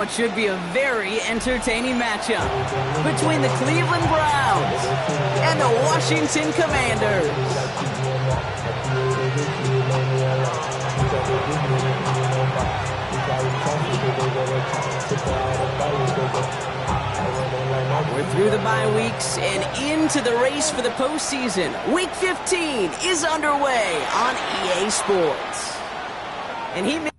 It should be a very entertaining matchup between the Cleveland Browns and the Washington Commanders. We're through the bye weeks and into the race for the postseason. Week 15 is underway on EA Sports. And he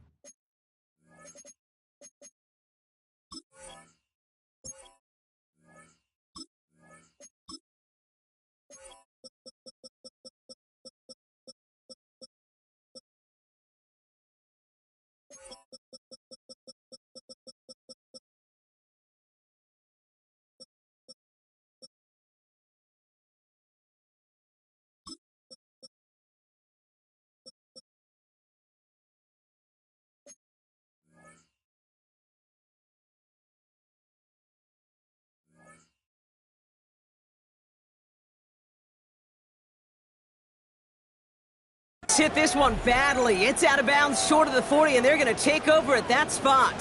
hit this one badly. It's out of bounds short of the 40, and they're going to take over at that spot.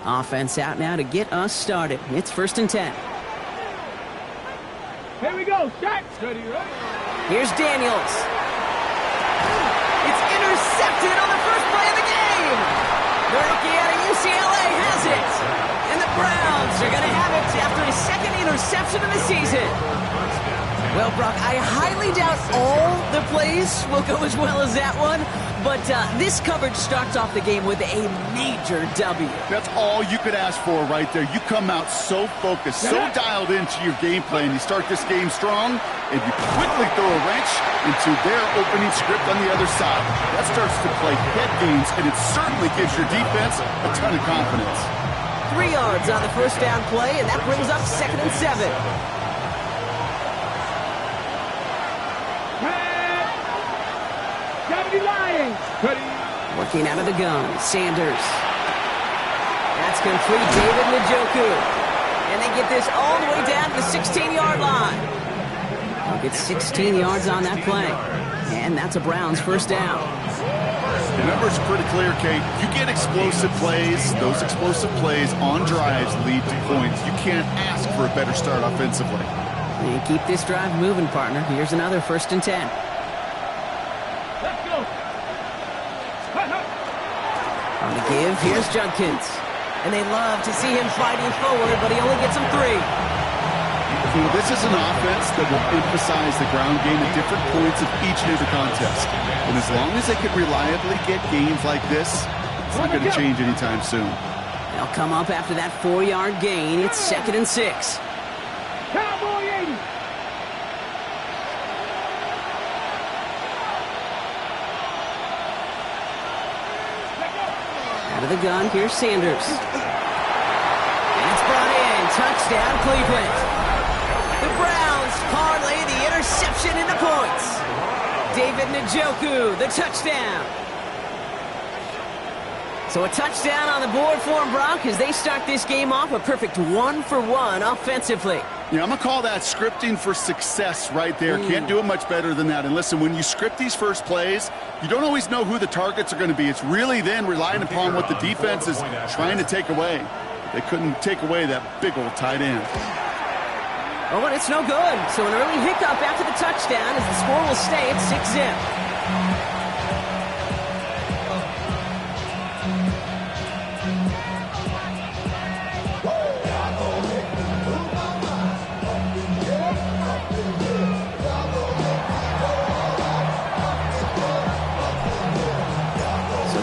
Offense out now to get us started. It's 1st and 10. Here we go. Shot. Here's Daniels. It's intercepted on the first play of the game. The rookie out of UCLA has it. And the Browns are going to have it after his 2nd interception of the season. Well, Brock, I highly doubt all the plays will go as well as that one. But this coverage starts off the game with a major W. That's all you could ask for right there. You come out so focused, so dialed into your game plan. You start this game strong, and you quickly throw a wrench into their opening script on the other side. That starts to play head games, and it certainly gives your defense a ton of confidence. 3 yards on the first down play, and that brings up 2nd and 7. Working out of the gun, Sanders. That's complete, David Njoku. And they get this all the way down to the 16-yard line. They'll get 16 yards on that play. And that's a Browns 1st down. The number's pretty clear, Kate. You get explosive plays. Those explosive plays on drives lead to points. You can't ask for a better start offensively. And keep this drive moving, partner. Here's another 1st and 10. On the give, here's Judkins. And they love to see him fighting forward, but he only gets them 3. You know, this is an offense that will emphasize the ground game at different points of each and every contest. And as long as they can reliably get gains like this, it's not going to change anytime soon. They'll come up after that 4-yard gain. It's 2nd and 6. Cowboy 80. Out of the gun, here's Sanders. And it's brought in. Touchdown, Cleveland. The Browns parlay the interception into points. David Njoku, the touchdown. So a touchdown on the board for them, Brock, as they start this game off a perfect 1-for-1 offensively. Yeah, I'm going to call that scripting for success right there. Can't do it much better than that. And listen, when you script these first plays, you don't always know who the targets are going to be. It's really then relying upon what the defense is trying to take away. They couldn't take away that big old tight end. Oh, and it's no good. So an early hiccup after the touchdown as the score will stay at 6-zip.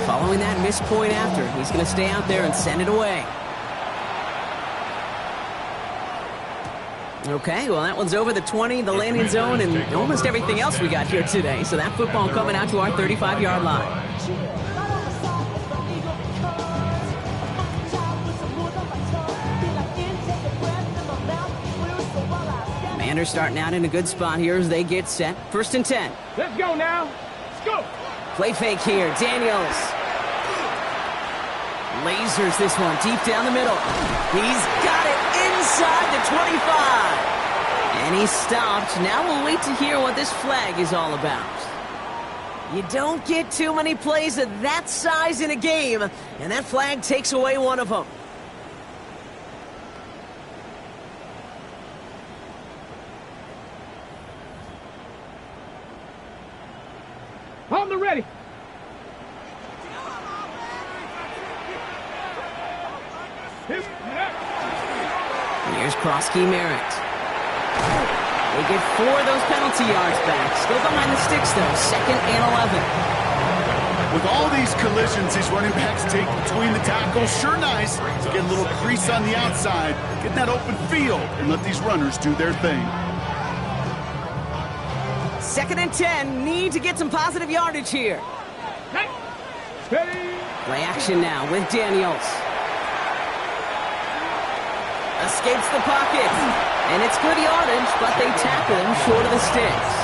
Following that missed point after, he's going to stay out there and send it away. Okay, well, that one's over the 20, the landing zone, and almost everything else we got here today. So that football coming out to our 35-yard line. Commanders starting out in a good spot here as they get set. 1st and 10. Let's go now. Let's go. Play fake here. Daniels. Lasers this one deep down the middle. He's got it inside the 25. And he's stopped. Now we'll wait to hear what this flag is all about. You don't get too many plays of that size in a game, and that flag takes away one of them. On the ready. Here's Krosky Merritt. They get 4 of those penalty yards back. Still behind the sticks, though. 2nd and 11. With all these collisions these running backs take between the tackles, sure nice to get a little crease on the outside, get that open field, and let these runners do their thing. 2nd and 10. Need to get some positive yardage here. Play action now with Daniels. Escapes the pocket. And it's good yardage, but they tackle him short of the sticks.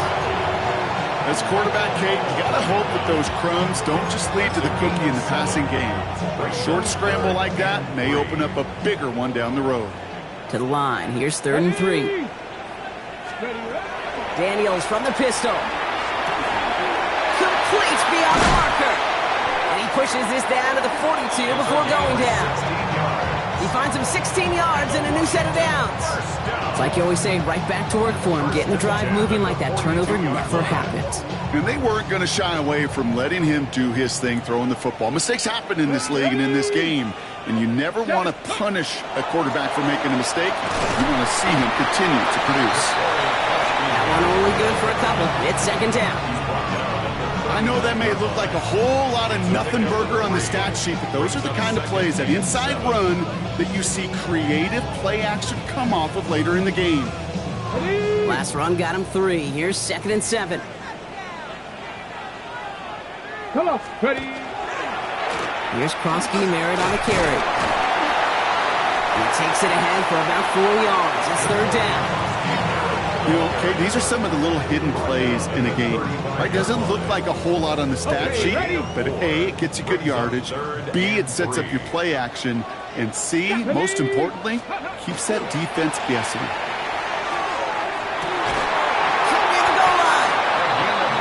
As quarterback, Kate, you got to hope that those crumbs don't just lead to the cookie in the passing game. A short scramble like that may open up a bigger one down the road. To the line. Here's 3rd and 3. Daniels from the pistol. Complete beyond the marker. And he pushes this down to the 42 before going down. He finds him 16 yards and a new set of downs. It's like you always say, right back to work for him. Getting the drive moving like that turnover never happened. And they weren't going to shy away from letting him do his thing throwing the football. Mistakes happen in this league and in this game. And you never want to punish a quarterback for making a mistake. You want to see him continue to produce. That one only good for a couple. It's 2nd down. I know that may look like a whole lot of nothing burger on the stat sheet, but those are the kind of plays, that inside run, that you see creative play action come off of later in the game. Last run got him 3. Here's 2nd and 7. Come on, ready. Here's Krosky Merritt on the carry. He takes it ahead for about 4 yards. It's 3rd down. You know, Kate, these are some of the little hidden plays in a game. Right? Doesn't look like a whole lot on the stat sheet, but A, it gets you good yardage. B, it sets up your play action. And C, most importantly, keeps that defense guessing.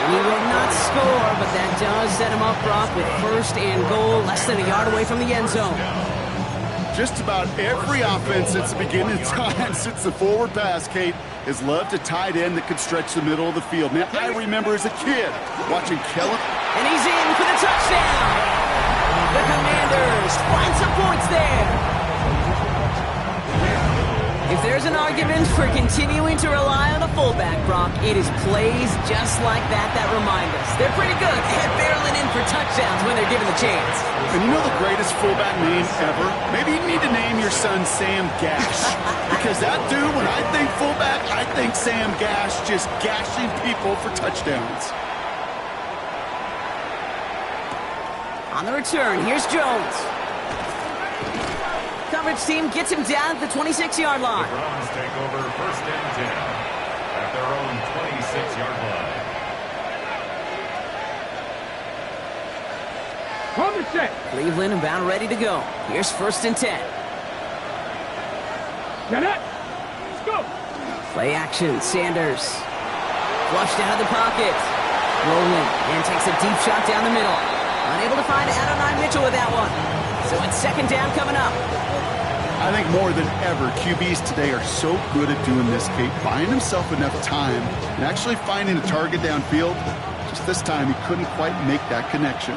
He will not score, but that does set him up, Brock, with 1st and goal, less than a yard away from the end zone. Just about every offense since the beginning of time, since the forward pass, Kate, has loved a tight end that could stretch the middle of the field. Now, I remember as a kid watching Kellen. And he's in for the touchdown. The Commanders find some points there. If there's an argument for continuing to rely on a fullback, Brock, it is plays just like that remind us. They're pretty good at barreling in for touchdowns when they're given the chance. And you know the greatest fullback name ever? Maybe you need to name your son Sam Gash. Because that dude, when I think fullback, I think Sam Gash just gashing people for touchdowns. On the return, here's Jones. Coverage team gets him down at the 26-yard line. The Browns take over 1st and 10 at their own 26-yard line. On the set. Cleveland about ready to go. Here's 1st and 10. Get it. Let's go. Play action, Sanders. Flushed out of the pocket. Rolling and takes a deep shot down the middle. Unable to find Adonai Mitchell with that one. So it's 2nd down coming up. I think more than ever, QBs today are so good at doing this, Kate, buying himself enough time and actually finding a target downfield. Just this time, he couldn't quite make that connection.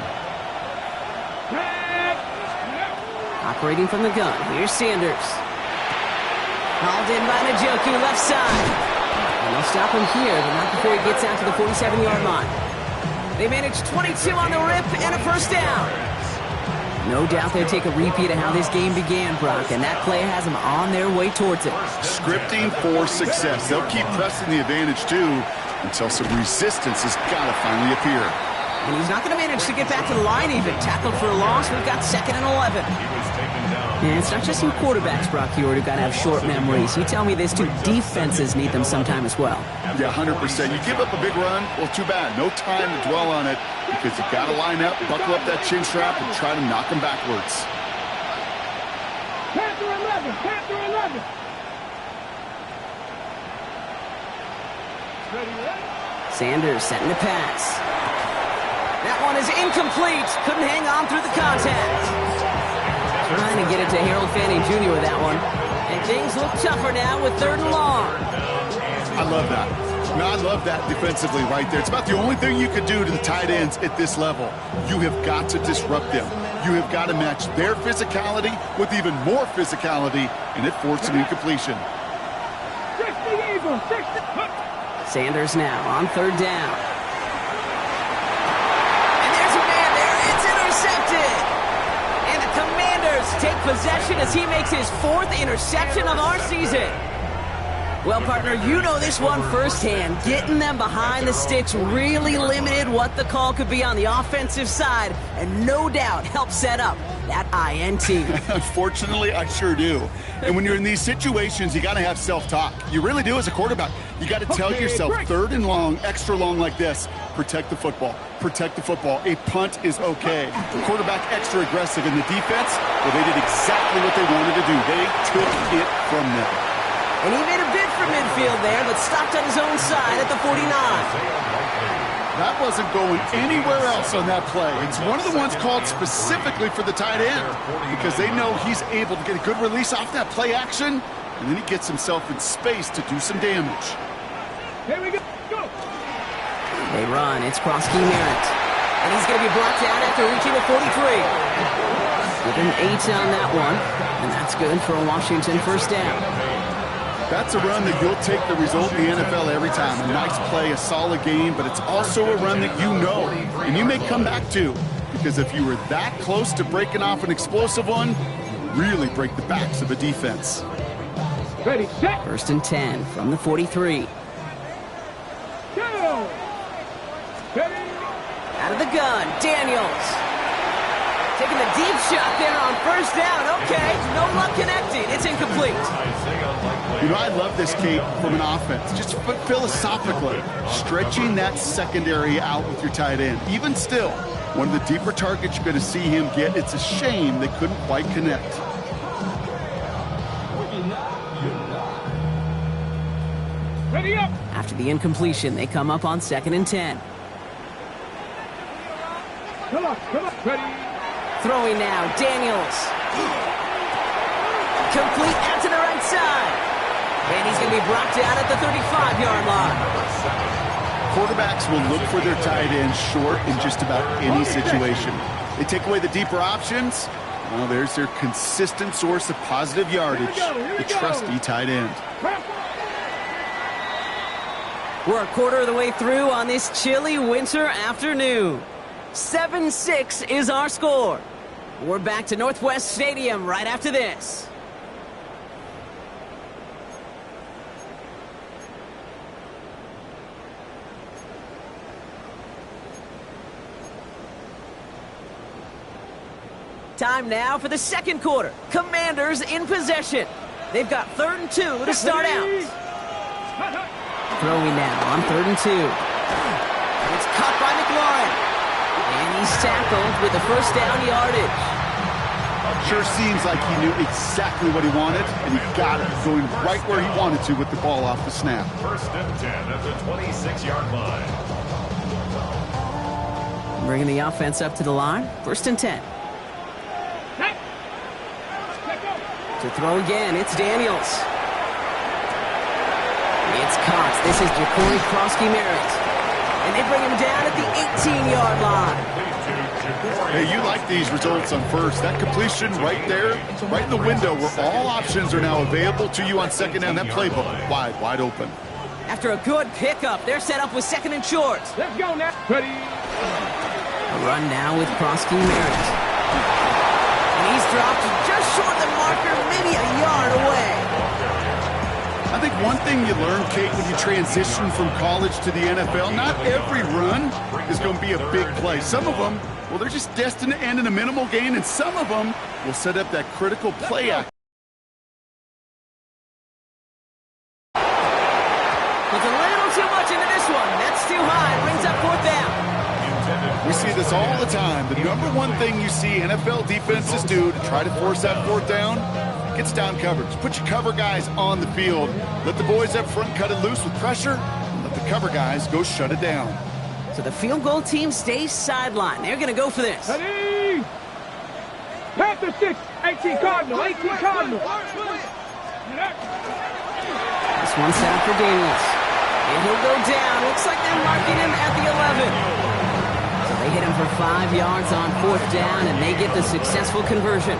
Operating from the gun, here's Sanders. Hauled in by Njoku, left side. And they'll stop him here, but not before he gets out to the 47-yard line. They manage 22 on the rip and a 1st down. No doubt they'll take a repeat of how this game began, Brock, and that play has them on their way towards it. Scripting for success. They'll keep pressing the advantage, too, until some resistance has got to finally appear. And he's not going to manage to get back to the line even. Tackled for a loss. We've got 2nd and 11. And it's not just some quarterbacks, Brock Hewitt, who got to have short memories. You tell me this too. Defenses need them sometime as well. Yeah, 100%. You give up a big run, well, too bad. No time to dwell on it because you got to line up, buckle up that chin strap, and try to knock them backwards. 11. Panther 11. Sanders setting the pass. That one is incomplete. Couldn't hang on through the contact. Trying to get it to Harold Fanning Jr. with that one. And things look tougher now with 3rd and long. I love that. No, I love that defensively right there. It's about the only thing you could do to the tight ends at this level. You have got to disrupt them. You have got to match their physicality with even more physicality, and it forced an incompletion. 60 Eagles, 60. Sanders now on 3rd down. And there's a man there. It's intercepted. And the Commanders take possession as he makes his 4th interception of our season. Well, partner, you know this one firsthand. Getting them behind the sticks really limited what the call could be on the offensive side, and no doubt helped set up that INT. Unfortunately, I sure do. And when you're in these situations, you got to have self-talk. You really do as a quarterback. You got to tell yourself, 3rd and long, extra long like this, protect the football. Protect the football. A punt is okay. The quarterback extra aggressive in the defense, well, they did exactly what they wanted to do. They took it from them. And he made a bid for midfield there, but stopped on his own side at the 49. That wasn't going anywhere else on that play. It's one of the ones called specifically for the tight end because they know he's able to get a good release off that play action, and then he gets himself in space to do some damage. Here we go. Go. They run. It's Krosky Merritt. And he's going to be blocked out after reaching the 43. With an 8 on that one, and that's good for a Washington 1st down. That's a run that you'll take the result in the NFL every time. A nice play, a solid game, but it's also a run that you know and you may come back to, because if you were that close to breaking off an explosive one, you really break the backs of a defense. Ready, set. 1st and 10 from the 43. Go. Ready. Out of the gun, Daniels. Taking the deep shot there on 1st down. Okay, no luck connecting. It's incomplete. You know, I love this, Kate, from an offense. Just philosophically, stretching that secondary out with your tight end. Even still, one of the deeper targets you're going to see him get. It's a shame they couldn't quite connect. Ready up. After the incompletion, they come up on 2nd and 10. Come on, come on. Ready. Throwing now, Daniels. Complete out to the right side. And he's going to be brought down at the 35-yard line. Quarterbacks will look for their tight end short in just about any situation. They take away the deeper options. Well, there's their consistent source of positive yardage, the trusty tight end. We're a quarter of the way through on this chilly winter afternoon. 7-6 is our score. We're back to Northwest Stadium right after this. Time now for the 2nd quarter. Commanders in possession. They've got 3rd and 2 to start out. Throwing now on 3rd and 2. It's caught by McLaurin. And he's tackled with the 1st down yardage. Sure seems like he knew exactly what he wanted, and he got it, going right where he wanted to with the ball off the snap. 1st and 10 at the 26-yard line. Bringing the offense up to the line. 1st and 10. To throw again, it's Daniels. It's caught. This is Jacory Krosky Merritt. And they bring him down at the 18-yard line. Hey, you like these results on 1st. That completion right there, right in the window where all options are now available to you on 2nd down. That playbook wide open. After a good pickup, they're set up with 2nd and short. Let's go now. Ready. A run now with Krosky Merritt. And he's dropped just short of the marker, maybe a yard away. I think one thing you learn, Kate, when you transition from college to the NFL, not every run is going to be a big play. Some of them, well, they're just destined to end in a minimal gain, and some of them will set up that critical play act. Puts a little too much into this one. That's too high. Brings up 4th down. We see this all the time. The number one thing you see NFL defenses do to try to force that 4th down, gets down coverage. Put your cover guys on the field. Let the boys up front cut it loose with pressure. And let the cover guys go shut it down. So the field goal team stays sidelined. They're going to go for this. Ready? Panther 6, 18 Cardinal, 18 Cardinal. This one's set up for Daniels. And he'll go down. Looks like they're marking him at the 11. So they hit him for 5 yards on 4th down, and they get the successful conversion.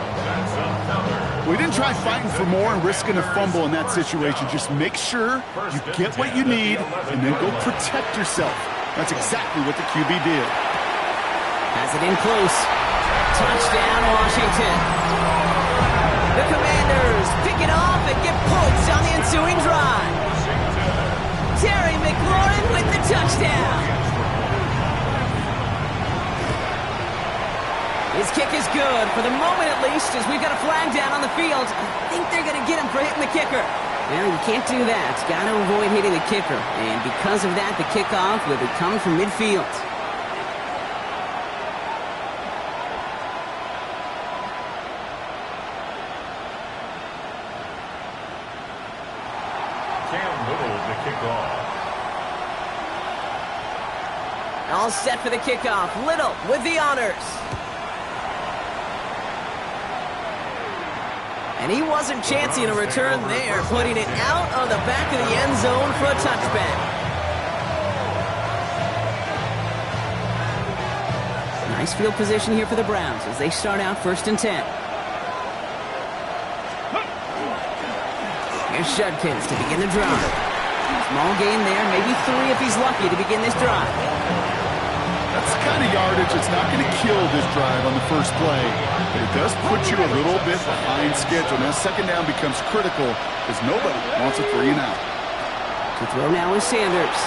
We didn't try fighting for more and risking a fumble in that situation. Just make sure you get what you need and then go protect yourself. That's exactly what the QB did. Has it in close. Touchdown, Washington. The Commanders pick it off and get points on the ensuing drive. Terry McLaurin with the touchdown. His kick is good, for the moment at least, as we've got a flag down on the field. I think they're going to get him for hitting the kicker. Well, you can't do that. Got to avoid hitting the kicker. And because of that, the kickoff will be coming from midfield. All set for the kickoff. Little with the honors. And he wasn't chancing a return there, putting it out on the back of the end zone for a touchback. Nice field position here for the Browns as they start out 1st and 10. Here's Judkins to begin the drive. Small gain there, maybe 3 if he's lucky to begin this drive. That's the kind of yardage that's not going to kill this drive on the first play, but it does put you a little bit behind schedule. Now, 2nd down becomes critical because nobody wants a 3 and out. To throw now is Sanders.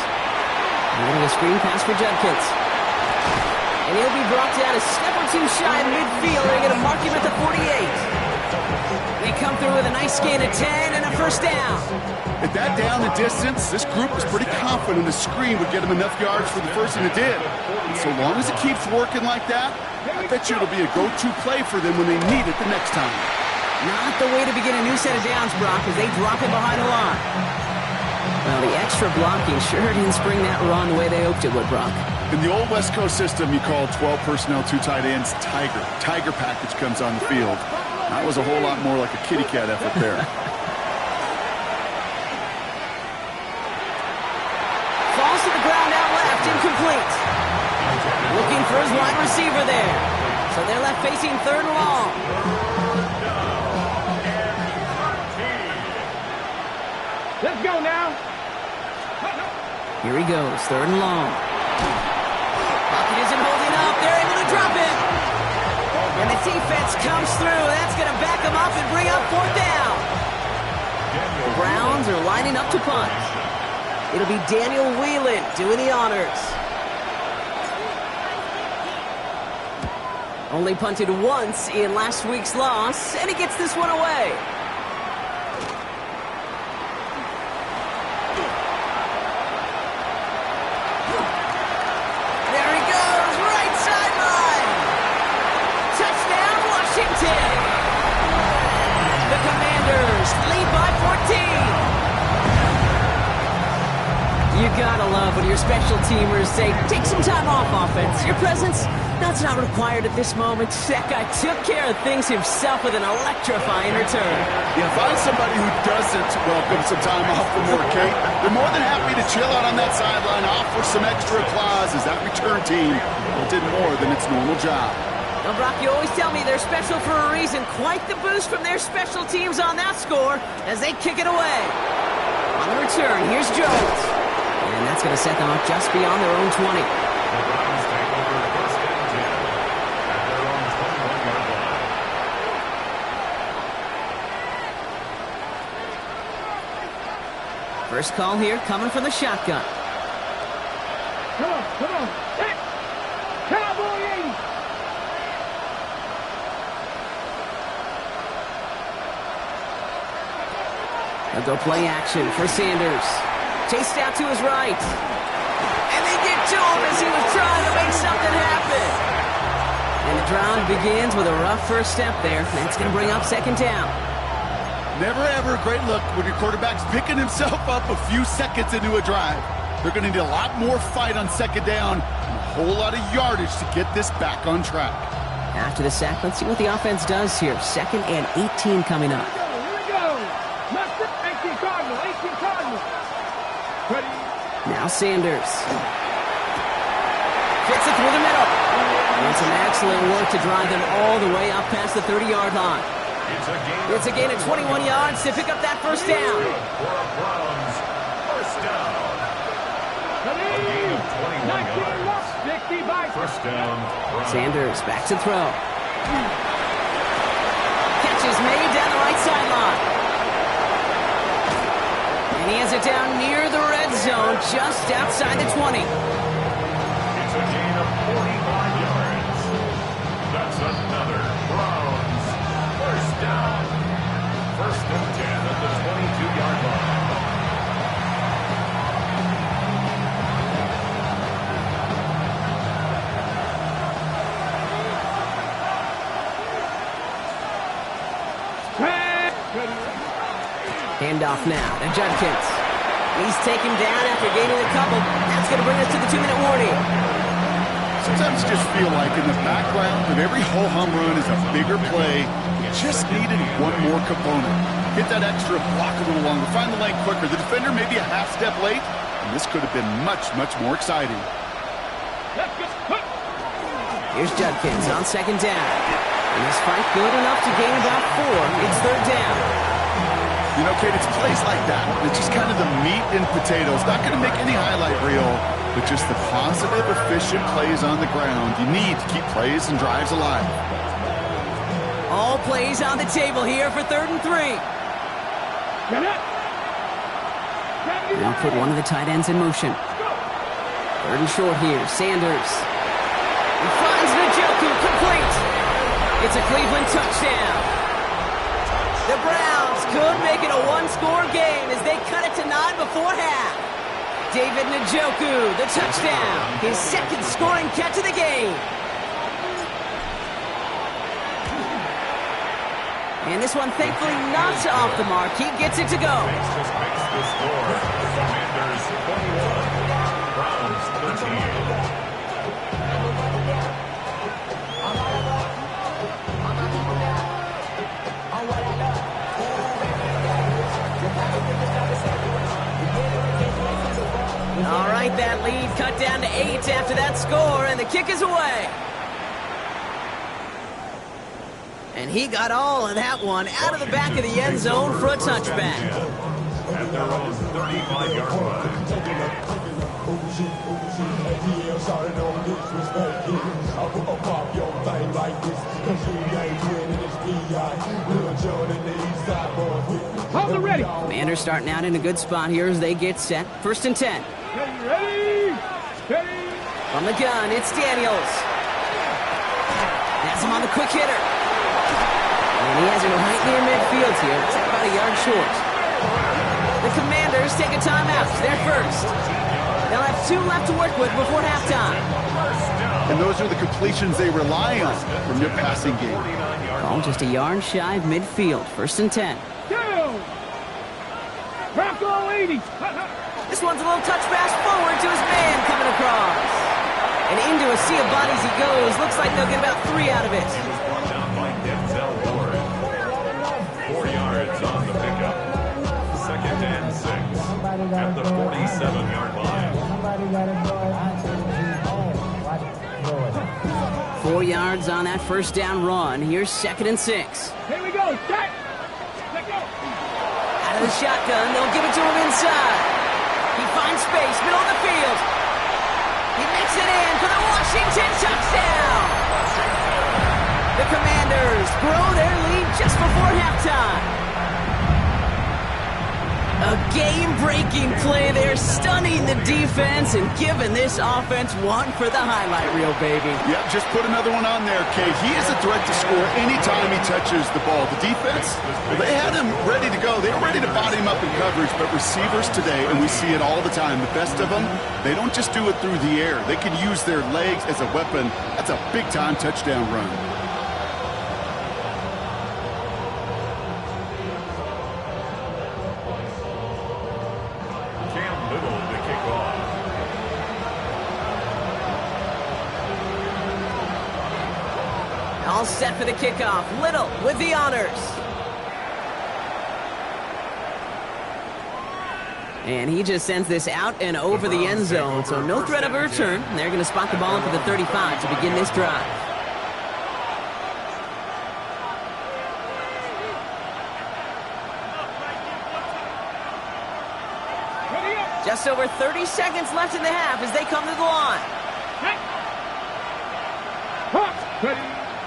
Getting a screen pass for Judkins. And he'll be brought down a step or 2 shy of midfield. They're going to mark him at the 48. They come through with a nice gain of 10 and a 1st down. At that down the distance, this group was pretty confident the screen would get them enough yards for the first, and it did. And so long as it keeps working like that, I bet you it'll be a go-to play for them when they need it the next time. Not the way to begin a new set of downs, Brock, as they drop it behind the line. Well, the extra blocking sure didn't spring that run the way they hoped it would, Brock. In the old West Coast system, you call 12 personnel, 2 tight ends, Tiger. Tiger package comes on the field. That was a whole lot more like a kitty cat effort there. Falls to the ground out left, incomplete. Looking for his wide receiver there. So they're left facing 3rd and long. Let's go now. Here he goes, 3rd and long. Pocket isn't holding up. They're able to drop it. And the defense comes through. That's going to back them up and bring up 4th down. The Browns are lining up to punt. It'll be Daniel Whelan doing the honors. Only punted once in last week's loss, and he gets this one away. There he goes, right sideline. Touchdown, Washington. The Commanders lead by 14. You gotta love when your special teamers say, take some time off, offense. Your presence, that's not required at this moment. That guy took care of things himself with an electrifying return. Yeah, find somebody who doesn't welcome some time off from work, Kate. They're more than happy to chill out on that sideline, offer some extra applause as that return team did more than its normal job. Well, Brock, you always tell me they're special for a reason. Quite the boost from their special teams on that score as they kick it away. On the return, here's Jones. And that's going to set them up just beyond their own 20. The Browns take over 1st and 10 at their own 21-yard line. First call here coming from the shotgun. Come on. Hey, Cowboy 80. They'll go play action for Sanders. Chased out to his right. And they get to him as he was trying to make something happen. And the drive begins with a rough first step there. That's going to bring up 2nd down. Never ever a great look when your quarterback's picking himself up a few seconds into a drive. They're going to need a lot more fight on second down and a whole lot of yardage to get this back on track. After the sack, let's see what the offense does here. 2nd and 18 coming up. Here we go. Left 18 Cardinal, 18 Cardinal. Ready? Now Sanders. Fits it through the middle. And some excellent work to drive them all the way up past the 30-yard line. It's a gain of 21 yards to pick up that first down. First down. A gain of 21 yards. First down. Sanders back to throw. Catch is made down the right sideline. And he has it down near the red zone, just outside the 20. It's a gain of 45 yards. That's another Browns first down. First and 10 at the 22-yard line. Handoff now to Judkins. He's taken down after gaining a couple. That's going to bring us to the 2-minute warning. Sometimes you just feel like in the background of every ho-hum run is a bigger play. You just needed one more component. Hit that extra block a little longer. Find the lane quicker. The defender may be a half step late, and this could have been much, much more exciting. Here's Judkins on 2nd down. And this fight good enough to gain about 4. It's 3rd down. You know, Kate, it's plays like that. It's just kind of the meat and potatoes. Not going to make any highlight reel, but just the positive, efficient plays on the ground. You need to keep plays and drives alive. All plays on the table here for 3rd and 3. Now put one of the tight ends in motion. 3rd and short here. Sanders. He finds Njoku complete. It's a Cleveland touchdown. The Browns could make it a one-score game as they cut it to 9 before half. David Njoku, the touchdown. His 2nd scoring catch of the game. And this one, thankfully, not off the mark. He gets it to go. Just makes the score. Commanders 21, Browns 13. All right, that lead cut down to 8 after that score, and the kick is away. And he got all of that one out of the back of the end zone for a touchback. At their own 35-yard Hold it ready. Commanders starting out in a good spot here as they get set. 1st and 10. Ready. Ready. From the gun, it's Daniels. Has him on the quick hitter. And he has it right near midfield here. It's about a yard short. The Commanders take a timeout. They're first. They'll have 2 left to work with before halftime. And those are the completions they rely on from their passing game. Ball just a yard shy of midfield. 1st and 10. Go. Bronco 80. This one's a little touch pass forward to his man coming across. And into a sea of bodies he goes. Looks like they'll get about 3 out of it. 4 yards on the pickup. 2nd and 6 at the 47-yard line. 4 yards on that first down run. Here's 2nd and 6. Here we go. Start. Let's go. Out of the shotgun, they'll give it to him inside. He finds space, middle of the field. He makes it in for the Washington touchdown. The Commanders grow their lead just before halftime. A game-breaking play there, stunning the defense and giving this offense one for the highlight reel, baby. Yep, just put another one on there, Kay. He is a threat to score anytime he touches the ball. The defense, well, they had him ready to go. They were ready to body him up in coverage, but receivers today, and we see it all the time, the best of them, they don't just do it through the air. They can use their legs as a weapon. That's a big-time touchdown run. set for the kickoff. Little with the honors. And he just sends this out and over the end zone, so no threat of a return. They're going to spot the ball up at the 35 to begin this drive. Just over 30 seconds left in the half as they come to the line.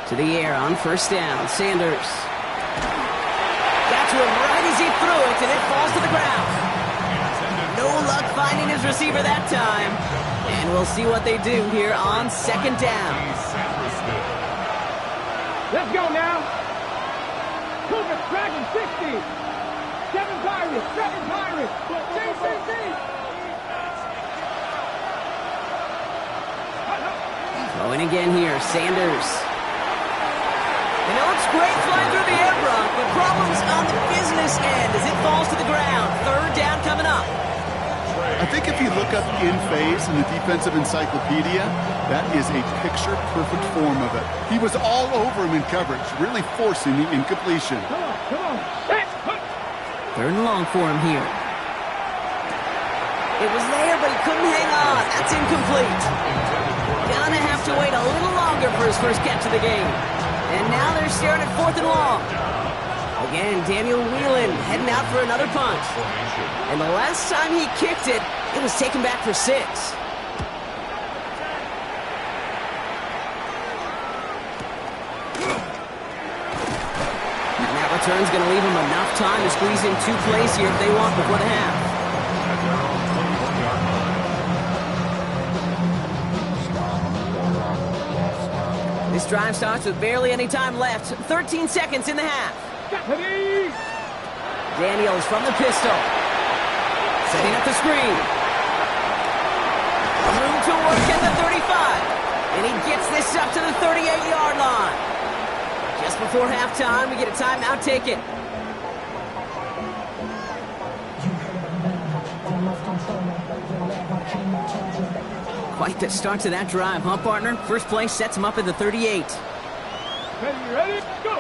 To the air on first down. Sanders. Got to him right as he threw it, and it falls to the ground. No luck finding his receiver that time. And we'll see what they do here on second down. Let's go now. Cougar Dragon 60. 7 Pirates. 7 Pirates. CCC. Going again here. Sanders. And it looks great flying through the air, Brock, but problems on the business end as it falls to the ground. Third down coming up. I think if you look up in phase in the defensive encyclopedia, that is a picture-perfect form of it. He was all over him in coverage, really forcing the incompletion. Come on. Third and long for him here. It was there, but he couldn't hang on. That's incomplete. Gonna have to wait a little longer for his first catch of the game. And now they're staring at fourth and long. Again, Daniel Whelan heading out for another punt. And the last time he kicked it, it was taken back for 6. And that return's going to leave him enough time to squeeze in 2 plays here if they want before the half. This drive starts with barely any time left. 13 seconds in the half. Daniels from the pistol. Setting up the screen. Room to work at the 35. And he gets this up to the 38-yard line. Just before halftime, we get a timeout taken. Quite the start to that drive, huh, partner? First play sets him up at the 38. Ready? Go!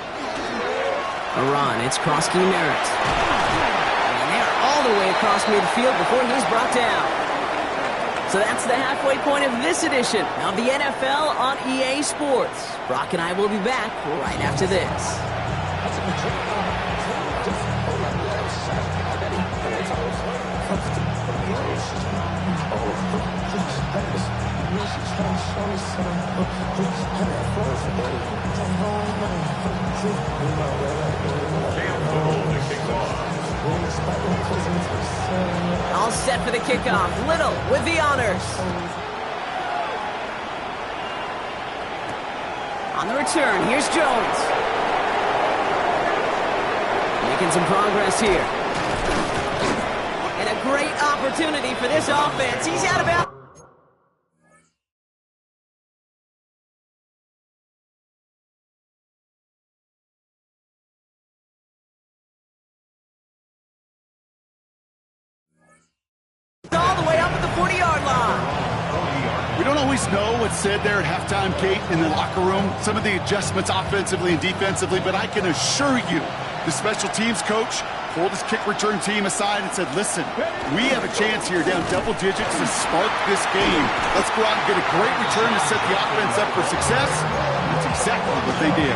A run, it's Krosky Merritt. And they're all the way across midfield before he's brought down. So that's the halfway point of this edition of the NFL on EA Sports. Brock and I will be back right after this. All set for the kickoff. Little with the honors. On the return, here's Jones. Making some progress here. And a great opportunity for this offense. He's out about... all the way up at the 40-yard line. We don't always know what's said there at halftime, Kate, in the locker room. Some of the adjustments offensively and defensively, but I can assure you the special teams coach pulled his kick return team aside and said, listen, we have a chance here down double digits to spark this game. Let's go out and get a great return to set the offense up for success. That's exactly what they did.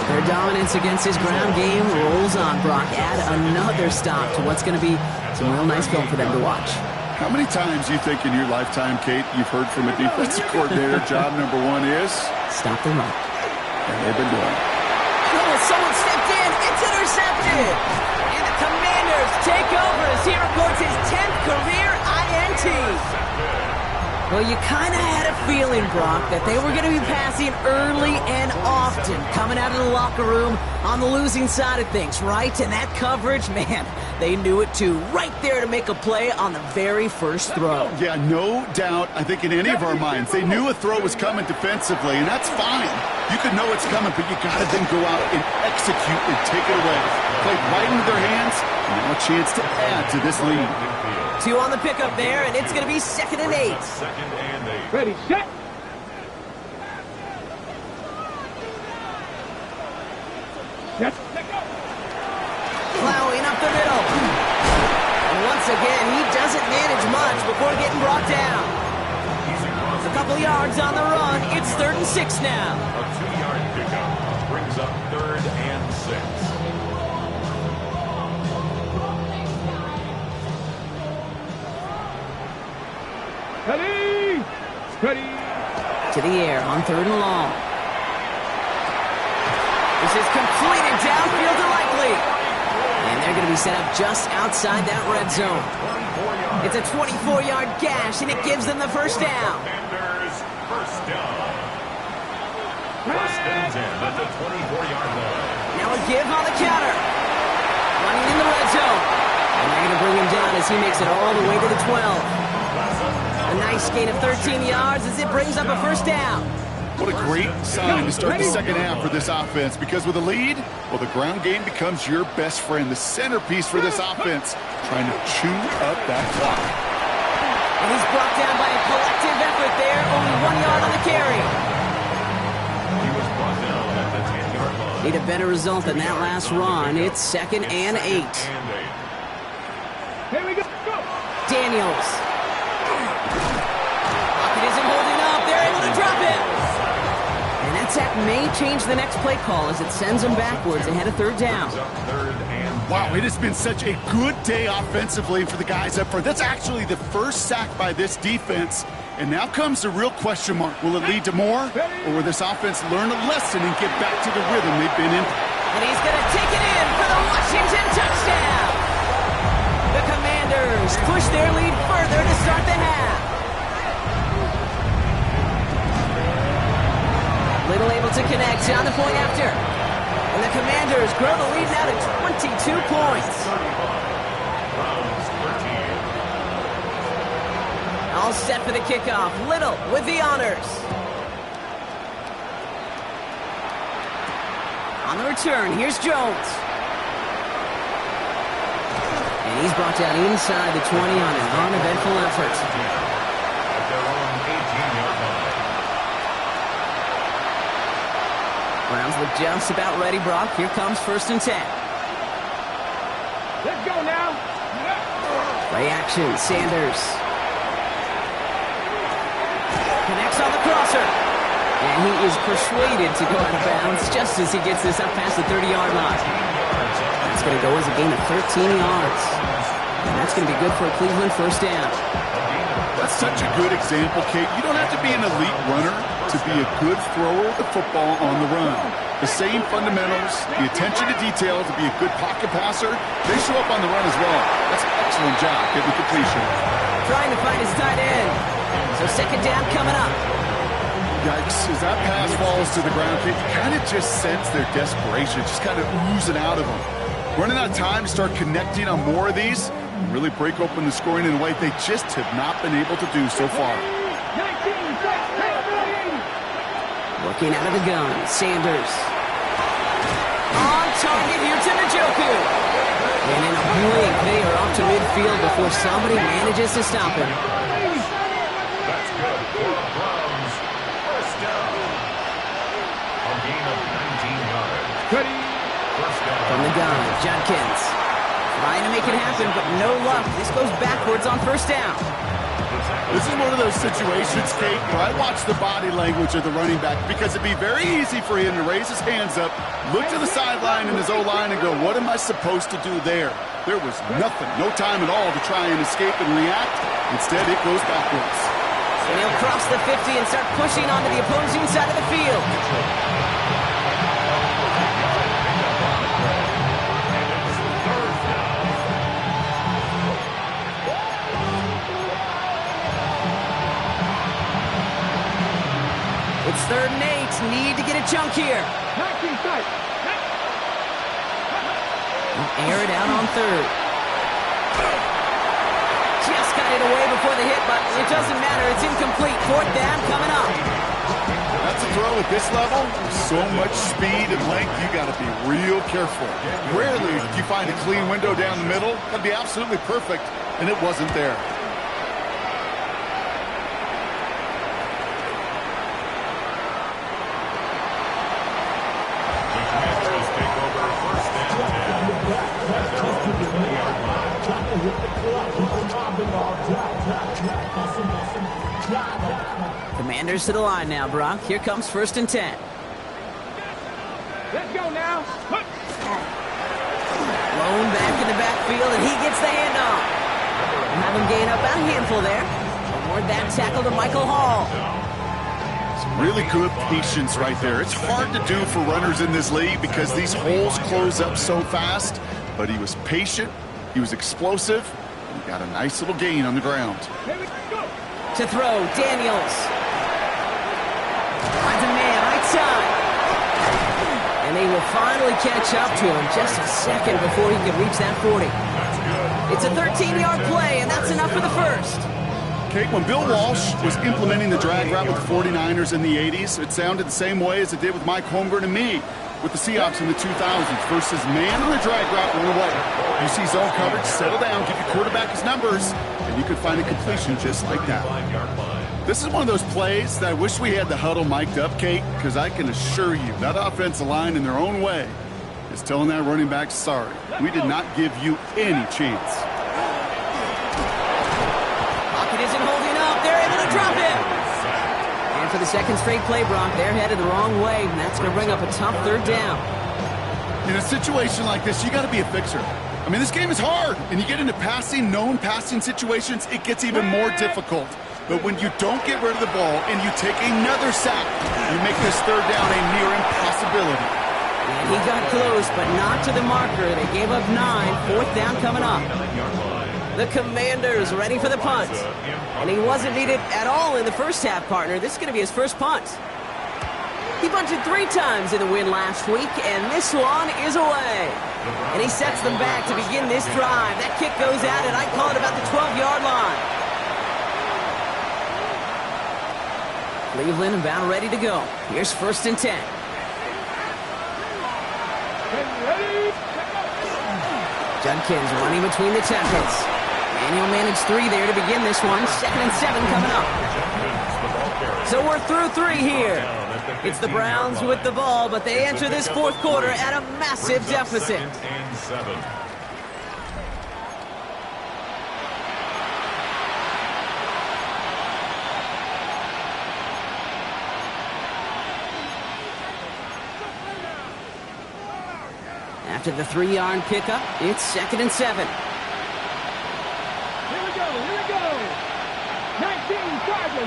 Their dominance against his ground game rolls on, Brock. Add another stop to what's going to be some real nice film for them to watch. How many times do you think in your lifetime, Kate, you've heard from a defensive coordinator, job number 1 is? Stop the run. And they've been doing it. Oh, someone stepped in. It's intercepted. And the Commanders take over as he records his 10th career INT. Well, you kind of had a feeling, Brock, that they were going to be passing early and often, coming out of the locker room on the losing side of things, right? And that coverage, man, they knew it too. Right there to make a play on the very first throw. Yeah, no doubt. I think in any of our minds, they knew a throw was coming defensively, and that's fine. You can know it's coming, but you got to then go out and execute and take it away. Played right into their hands, and now a chance to add to this lead. 2 on the pickup there, and it's going to be 2nd and 8. Ready, set. Yes. Let go. Plowing up the middle. And once again, he doesn't manage much before getting brought down. A couple yards on the run. It's 3rd and 6 now. A 2-yard pickup brings up 3rd and 6. Ready. Ready. To the air on 3rd and long. This is completed downfield to Likely. And they're going to be set up just outside that red zone. It's a 24-yard gash, and it gives them the first down. Commanders, first down. 1st and 10 at the 24-yard line. Now a give on the counter. Running in the red zone. And they're going to bring him down as he makes it all the way to the 12. A nice gain of 13 yards as it brings up a first down. What a great sign to start the second half for this offense, because with a lead, well, the ground game becomes your best friend, the centerpiece for this offense, trying to chew up that clock. And he's brought down by a collective effort there, only 1 yard on the carry. He was brought down at the 10-yard line. Need a better result than that last run. It's 2nd and 8. Here we go. Go. Daniels. Pocket isn't holding up. They're able to drop it. And that sack may change the next play call as it sends them backwards ahead of 3rd down. Wow, it has been such a good day offensively for the guys up front. That's actually the first sack by this defense. And now comes the real question mark. Will it lead to more? Or will this offense learn a lesson and get back to the rhythm they've been in? And he's going to take it in for the Washington touchdown. The Commanders push their lead further to start the half. Little able to connect on the point after. And the Commanders grow the lead now to 22 points. All set for the kickoff. Little with the honors. On the return, here's Jones. And he's brought down inside the 20 on an uneventful effort. At their own 18-yard line. Browns look just about ready, Brock. Here comes 1st and 10. Let's go now. Play action, Sanders. Connects on the crosser. And he is persuaded to go out of bounds just as he gets this up past the 30-yard line. That's going to go as a gain of 13 yards. And that's going to be good for a Cleveland first down. That's such a good example, Kate. You don't have to be an elite runner to be a good thrower of the football on the run. The same fundamentals, the attention to detail to be a good pocket passer, they show up on the run as well. That's an excellent job getting the completion. Trying to find his tight end. So 2nd down coming up. Yikes, as that pass falls to the ground, Kate, you kind of just sense their desperation, just kind of oozing out of them. Running out of time to start connecting on more of these and really break open the scoring in a way they just have not been able to do so far. 19, Looking out of the gun, Sanders. On target here to Njoku. And in a blink, they are off to midfield before somebody manages to stop him. That's good for the Browns. First down. A gain of 19 yards. Ready. First down. From the gun, Judkins. Trying to make it happen, but no luck. This goes backwards on 1st down. This is one of those situations, Kate, where I watch the body language of the running back because it'd be very easy for him to raise his hands up, look to the sideline in his O-line and go, what am I supposed to do there? There was nothing, no time at all to try and escape and react. Instead, it goes backwards. And he'll cross the 50 and start pushing onto the opposing side of the field. It's 3rd and 8. Need to get a chunk here. 19 tight. Air it out on 3rd. Just got it away before the hit, but it doesn't matter. It's incomplete. 4th down coming up. That's a throw at this level. So much speed and length, you got to be real careful. Rarely do you find a clean window down the middle. That'd be absolutely perfect, and it wasn't there. The Commanders take over Commanders to the line now, Brock. Here comes 1st and 10. Let's go now. Blown back in the backfield, and he gets the handoff. We'll have him gain up about a handful there. Award that tackle to Michael Hall. Really good patience right there. It's hard to do for runners in this league because these holes close up so fast. But he was patient, he was explosive, and he got a nice little gain on the ground. To throw, Daniels. Finds a man, right side. And they will finally catch up to him just a second before he can reach that 40. It's a 13-yard play, and that's enough for the first. Kate, when Bill Walsh was implementing the drag route with the 49ers in the 80s, it sounded the same way as it did with Mike Holmgren and me with the Seahawks in the 2000s versus man on the drag route run away. You see zone coverage, settle down, give your quarterback his numbers, and you could find a completion just like that. This is one of those plays that I wish we had the huddle mic'd up, Kate, because I can assure you that offensive line in their own way is telling that running back, sorry, we did not give you any chance. Pocket isn't holding up. They're able to drop him. And for the second straight play, Brock, they're headed the wrong way, and that's going to bring up a tough 3rd down. In a situation like this, you got to be a fixer. I mean, this game is hard, and you get into known passing situations, it gets even more difficult. But when you don't get rid of the ball and you take another sack, you make this 3rd down a near impossibility. And he got close, but not to the marker. They gave up 9. 4th down coming up. The Commanders ready for the punt. And he wasn't needed at all in the first half, partner. This is going to be his first punt. He punted 3 times in the win last week, and this one is away. And he sets them back to begin this drive. That kick goes out, and I call it about the 12-yard line. Cleveland about ready to go. Here's 1st and 10. Judkins running between the tackles. And he'll manage 3 there to begin this one. 2nd and 7 coming up. So we're through 3 here. It's the Browns with the ball, but they enter this 4th quarter at a massive deficit. After the 3-yard pickup, it's 2nd and 7. Here we go. 19 Charger.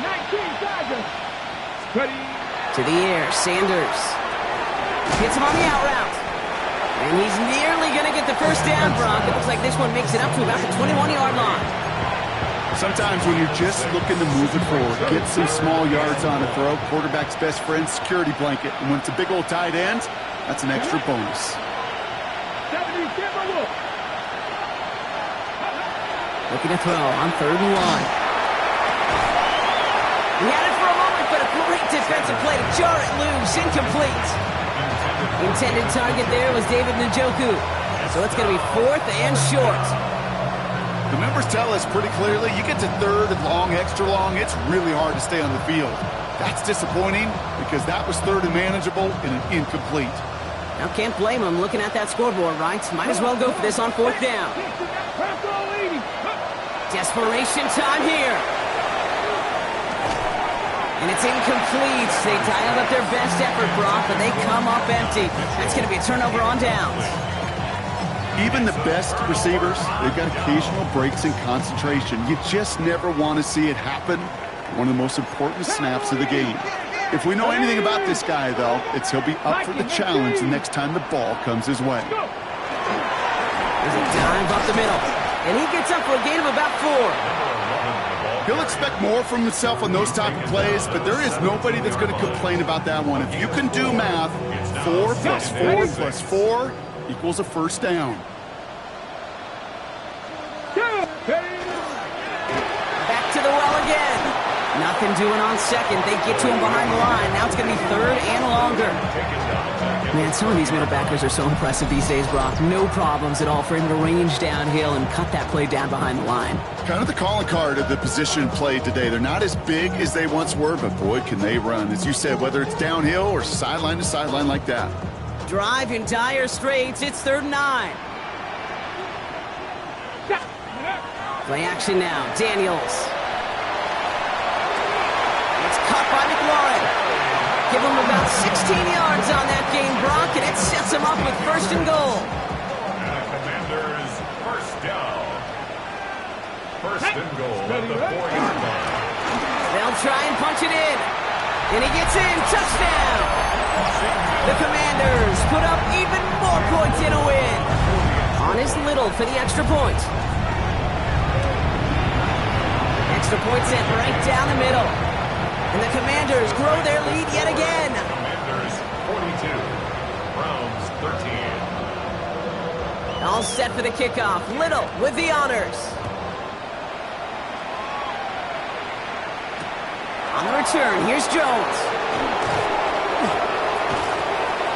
Ready. To the air, Sanders. Hits him on the out route. And he's nearly going to get the first down, Brock. It looks like this one makes it up to about the 21-yard line. Sometimes when you're just looking to move it forward, get some small yards on a throw, quarterback's best friend, security blanket. And when it's a big old tight end, that's an extra bonus. Looking to throw on 3rd and 1. He had it for a moment, but a great defensive play to jar it loose. Incomplete. Intended target there was David Njoku. So it's going to be 4th and short. The numbers tell us pretty clearly, you get to 3rd and long, extra long, it's really hard to stay on the field. That's disappointing because that was 3rd and manageable and an incomplete. Now can't blame him looking at that scoreboard, right? Might as well go for this on 4th down. Desperation time here. And it's incomplete. They dialed up their best effort, Brock, but they come up empty. That's going to be a turnover on downs. Even the best receivers, they've got occasional breaks in concentration. You just never want to see it happen. One of the most important snaps of the game. If we know anything about this guy, though, it's he'll be up for the challenge the next time the ball comes his way. There's a dive up the middle. And he gets up for a gain of about 4. He'll expect more from himself on those type of plays, but there is nobody that's going to complain about that one. If you can do math, 4 plus 4 plus 4 equals a first down. Back to the well again. Nothing doing on 2nd. They get to him behind the line. Now it's going to be 3rd and longer. Man, some of these middle backers are so impressive these days, Brock. No problems at all for him to range downhill and cut that play down behind the line. Kind of the calling card of the position played today. They're not as big as they once were, but boy, can they run. As you said, whether it's downhill or sideline to sideline like that. Drive in dire straits. It's 3rd and 9. Play action now. Daniels. It's caught by McLaurin. Give him about 16 yards on that game, Brock, and it sets him up with first and goal. And the Commanders first down. First and goal at the 4-yard line. They'll try and punch it in. And he gets in. Touchdown. The Commanders put up even more points in a win. On his Little for the extra point. Extra point sent right down the middle. And the Commanders grow their lead yet again. Commanders 42. Browns 13. All set for the kickoff. Little with the honors. On the return, here's Jones.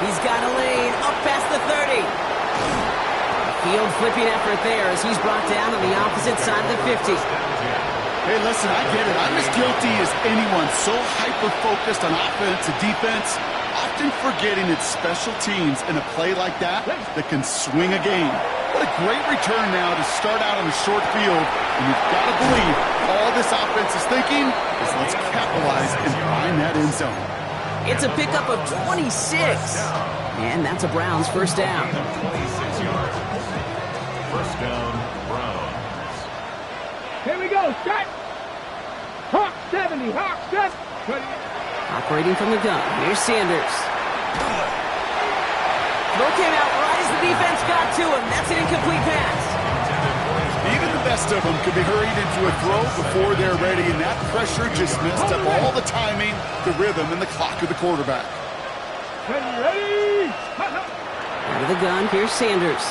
He's got a lane up past the 30. Field flipping effort there as he's brought down on the opposite side of the 50. Hey, listen, I get it. I'm as guilty as anyone. So hyper-focused on offense and defense, often forgetting it's special teams in a play like that that can swing a game. What a great return now to start out on a short field. And you've got to believe all this offense is thinking is let's capitalize and find that end zone. It's a pickup of 26. And that's a Browns first down. 26 yards. First down, Browns. Here we go. Start. Hawk 70. Hawk 70. Operating from the gun. Here's Sanders. Throw came out right as the defense got to him. That's an incomplete pass. Even the best of them could be hurried into a throw before they're ready, and that pressure just messed up all the timing, the rhythm, and the clock of the quarterback. Ready. Out of the gun, here's Sanders.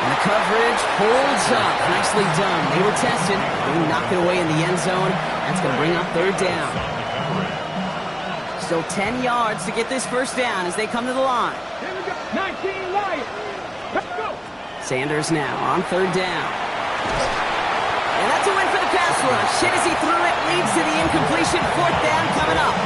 And the coverage holds up. Nicely done. They were tested. They knock it away in the end zone. That's going to bring up third down. Still 10 yards to get this first down as they come to the line. Here we go. 19 Lions. Let's go. Sanders now on third down. And that's a win for the pass rush. Hit as he threw it, leads to the incompletion. Fourth down coming up.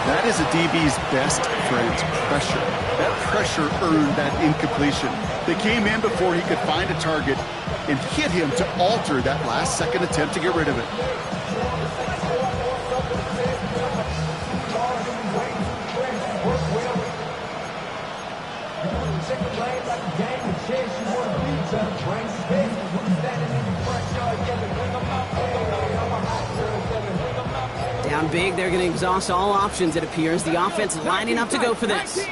That is a DB's best friend, pressure. That pressure earned that incompletion. They came in before he could find a target and hit him to alter that last-second attempt to get rid of it. Down big, they're going to exhaust all options, it appears. The offense lining up to go for this.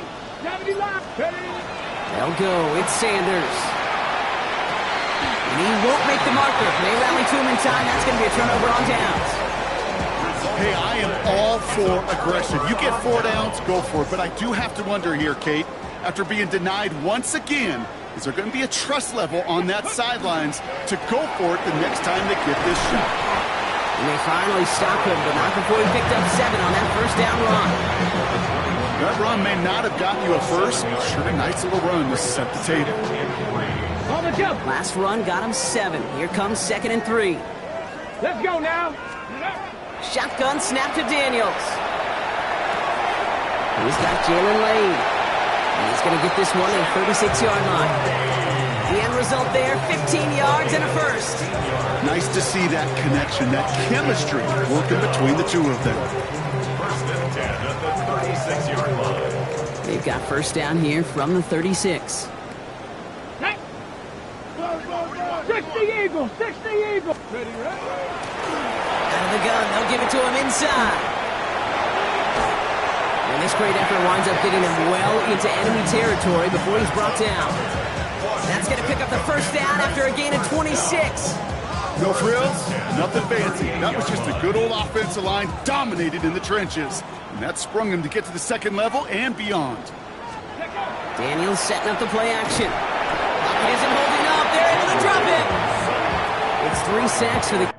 They'll go. It's Sanders. And he won't make the marker. They rally to him in time. That's going to be a turnover on downs. Hey, I am all for aggression. You get 4 downs, go for it. But I do have to wonder here, Kate, after being denied once again, is there going to be a trust level on that sidelines to go for it the next time they get this shot? And they finally stop him, but not before he picked up 7 on that first down run. That run may not have gotten you a first, but sure a nice little run to set the table. On the jump. Last run got him 7. Here comes 2nd and 3. Let's go now. Shotgun snap to Daniels. He's got Jalen Lane. And he's going to get this one at the 36-yard line. The end result there, 15 yards and a first. Nice to see that connection, that chemistry working between the two of them. First and 10 at the 36-yard line. They've got first down here from the 36. 60 Eagles. 60 Eagles. Ready, ready. Out of the gun, they'll give it to him inside. And this great effort winds up getting him well into enemy territory before he's brought down. That's going to pick up the first down after a gain of 26. No frills, nothing fancy. That was just a good old offensive line dominated in the trenches. And that sprung him to get to the second level and beyond. Daniels setting up the play action. Pocket isn't holding up. They're able to drop it. It's 3 sacks for the...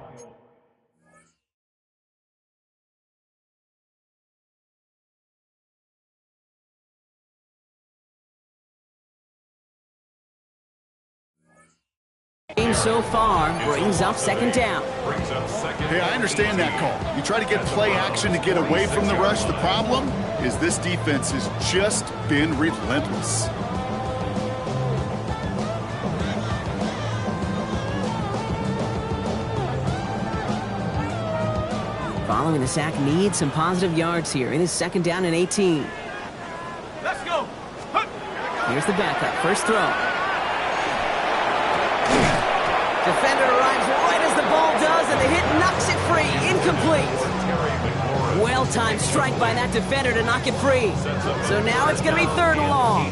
Game so far brings up second down. Hey, I understand that call. You try to get play action to get away from the rush. The problem is this defense has just been relentless. Following the sack, needs some positive yards here. It is 2nd down and 18. Let's go. Here's the backup. First throw. Defender arrives right as the ball does, and the hit knocks it free. Incomplete. Well-timed strike by that defender to knock it free. So now it's going to be 3rd and long.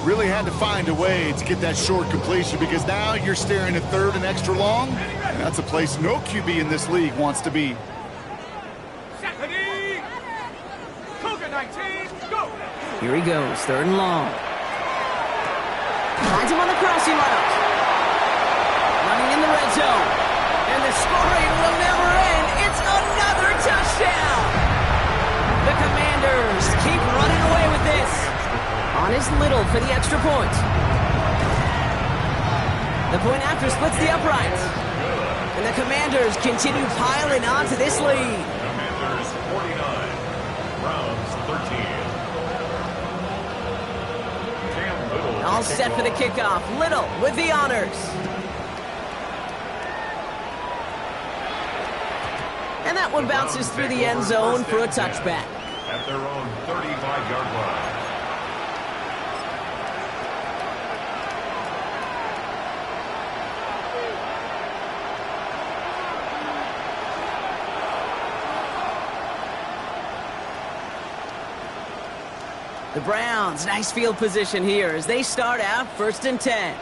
Really had to find a way to get that short completion because now you're staring at 3rd and extra long. And that's a place no QB in this league wants to be. Here he goes, 3rd and long. Finds him on the crossing route. Running in the red zone. And the scoring will never end. It's another touchdown. The Commanders keep running away with this. On is Little for the extra point. The point after splits the uprights. And the Commanders continue piling on to this lead. Commanders 49, Browns 13. All set for the kickoff. Little with the honors. And that one bounces through the end zone for a touchback. At their own 35-yard line. The Browns, nice field position here as they start out 1st and 10.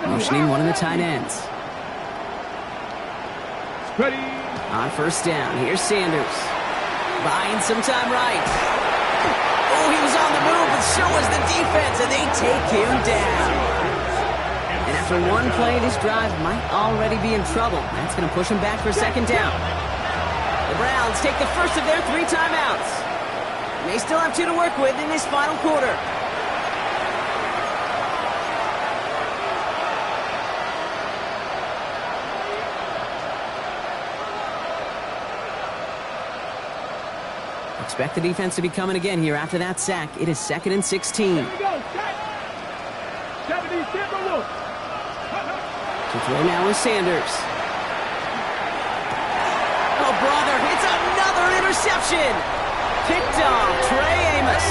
Motioning one of the tight ends. Ready. On 1st down, here's Sanders. Buying some time right. Oh, he was on the move, but so was the defense, and they take him down. And after one play, this drive might already be in trouble. That's going to push him back for 2nd down. The Browns take the first of their 3 timeouts. And they still have 2 to work with in this final quarter. Expect the defense to be coming again here after that sack. It is 2nd and 16. Here we go. To throw now is Sanders. Oh, brother, it's another interception. Picked off Trey Amos.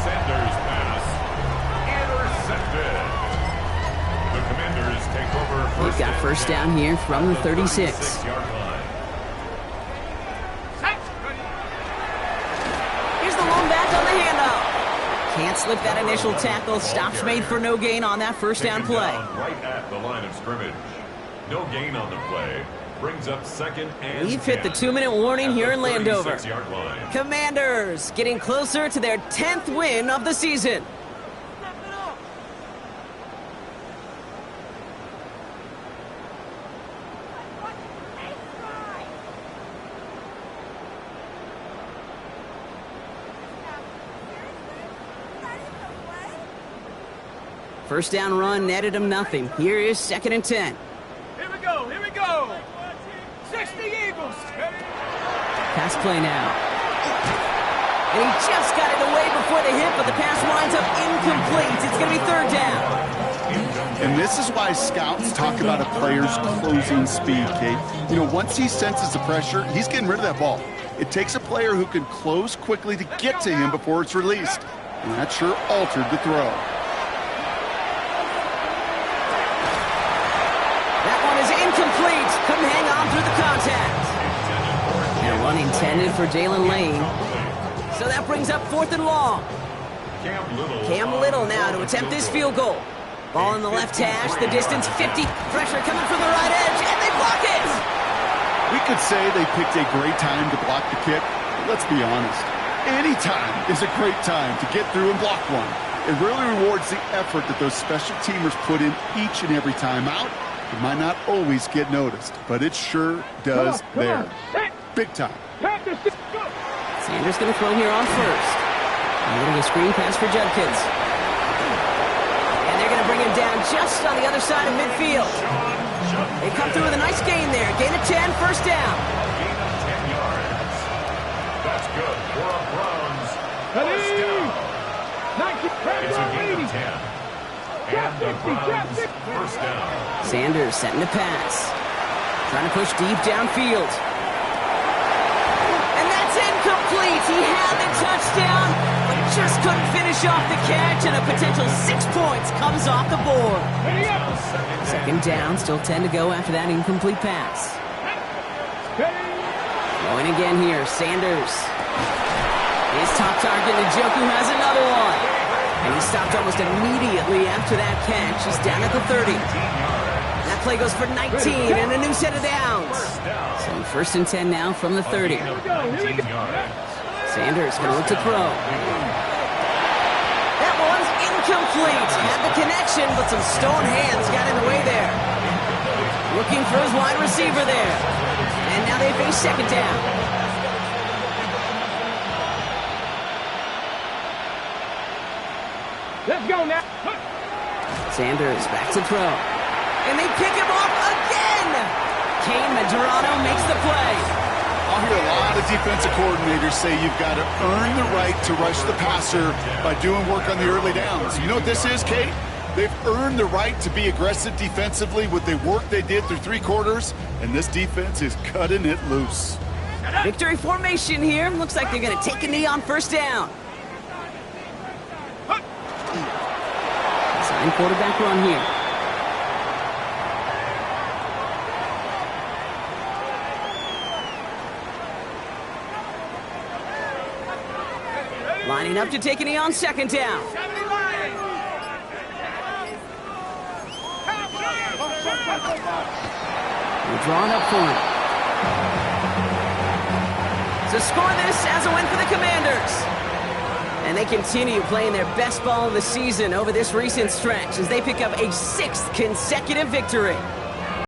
Sanders' pass intercepted. The Commanders take over. They've got 1st down here from the 36. 36-yard line. Here's the lone back on the handoff. Can't slip that initial tackle. Stops made for no gain on that 1st down play. Right at the line of scrimmage. No gain on the play. Brings up 2nd and We've hit the 2-minute warning here in Landover. Commanders getting closer to their 10th win of the season. First down run netted him nothing. Here is 2nd and 10. Here we go. 60 Eagles. Pass play now. And he just got it away before the hit, but the pass winds up incomplete. It's going to be 3rd down. And this is why scouts talk about a player's closing speed, Kate. You know, once he senses the pressure, he's getting rid of that ball. It takes a player who can close quickly to get to him before it's released. And that sure altered the throw. Incomplete. Couldn't hang on through the contact. And one intended for Jalen Lane. So that brings up 4th and long. Cam Little now to attempt this field goal. Ball in the left hash. The distance 50. Pressure coming from the right edge. And they block it. We could say they picked a great time to block the kick. But let's be honest. Any time is a great time to get through and block one. It really rewards the effort that those special teamers put in each and every time out. It might not always get noticed, but it sure does there. Big time. Sanders going to throw here on 1st. Getting a screen pass for Judkins. And they're going to bring him down just on the other side of midfield. They come through with a nice gain there. Gain of 10, 1st down. Gain of 10 yards. That's good for a Browns. First down. It's a gain of 10. And the Browns first down. Sanders setting to pass. Trying to push deep downfield. And that's incomplete. He had the touchdown, but just couldn't finish off the catch, and a potential 6 points comes off the board. Second down, still 10 to go after that incomplete pass. Going again here, Sanders. His top target, Njoku has another one. And he stopped almost immediately after that catch. He's down at the 30. That play goes for 19 and a new set of downs. So first and 10 now from the 30. Sanders going to look to throw. That one's incomplete. Had the connection, but some stone hands got in the way there. Looking for his wide receiver there. And now they face second down. Let's go now. Sanders back to throw. And they pick him off again. Kane Medrano makes the play. I'll hear a lot of defensive coordinators say you've got to earn the right to rush the passer by doing work on the early downs. You know what this is, Kate? They've earned the right to be aggressive defensively with the work they did through 3 quarters, and this defense is cutting it loose. Victory formation here. Looks like they're going to take a knee on first down. Sign quarterback run here. Lining up to take a knee on second down. They're drawn up for it. So score this as a win for the Commanders. And they continue playing their best ball of the season over this recent stretch as they pick up a 6th consecutive victory.